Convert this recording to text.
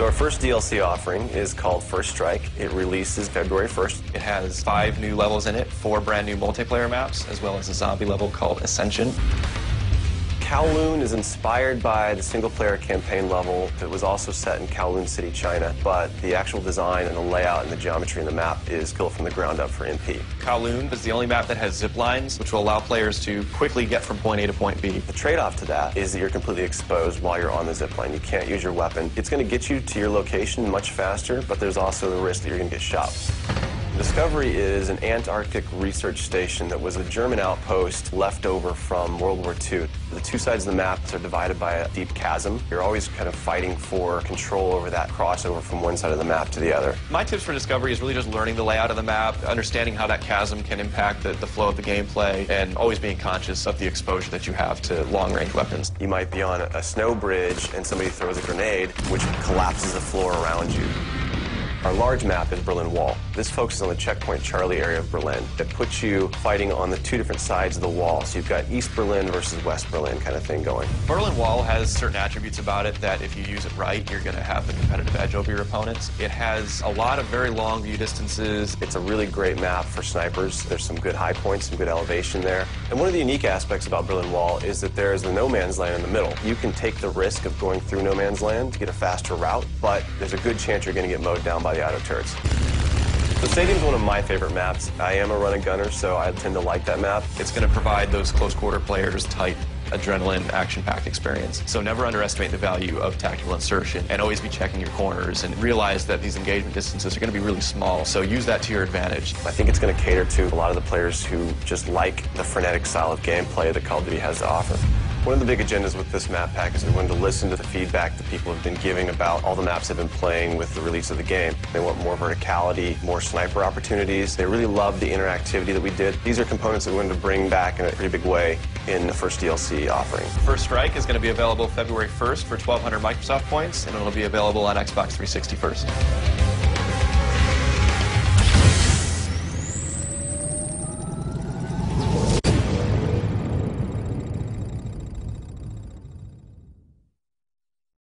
So our first DLC offering is called First Strike. It releases February 1st. It has 5 new levels in it, 4 brand new multiplayer maps, as well as a zombie level called Ascension. Kowloon is inspired by the single-player campaign level that was also set in Kowloon City, China, but the actual design and the layout and the geometry in the map is built from the ground up for MP. Kowloon is the only map that has zip lines, which will allow players to quickly get from point A to point B. The trade-off to that is that you're completely exposed while you're on the zip line. You can't use your weapon. It's going to get you to your location much faster, but there's also the risk that you're going to get shot. Discovery is an Antarctic research station that was a German outpost left over from World War II. The two sides of the map are divided by a deep chasm. You're always kind of fighting for control over that crossover from one side of the map to the other. My tips for Discovery is really just learning the layout of the map, understanding how that chasm can impact the flow of the gameplay, and always being conscious of the exposure that you have to long-range weapons. You might be on a snow bridge and somebody throws a grenade, which collapses the floor around you. Our large map is Berlin Wall. This focuses on the checkpoint Charlie area of Berlin. It puts you fighting on the two different sides of the wall. So you've got East Berlin versus West Berlin kind of thing going. Berlin Wall has certain attributes about it that if you use it right, you're going to have the competitive edge over your opponents. It has a lot of very long view distances. It's a really great map for snipers. There's some good high points, some good elevation there. And one of the unique aspects about Berlin Wall is that there's the no man's land in the middle. You can take the risk of going through no man's land to get a faster route, but there's a good chance you're going to get mowed down by the auto turrets. The stadium's one of my favorite maps. I am a run-and-gunner, so I tend to like that map. It's going to provide those close-quarter players tight adrenaline, action-packed experience. So never underestimate the value of tactical insertion, and always be checking your corners, and realize that these engagement distances are going to be really small, so use that to your advantage. I think it's going to cater to a lot of the players who just like the frenetic style of gameplay that Call of Duty has to offer. One of the big agendas with this map pack is we wanted to listen to the feedback that people have been giving about all the maps they've been playing with the release of the game. They want more verticality, more sniper opportunities. They really love the interactivity that we did. These are components that we wanted to bring back in a pretty big way in the first DLC offering. First Strike is going to be available February 1st for 1,200 Microsoft points, and it'll be available on Xbox 360 first.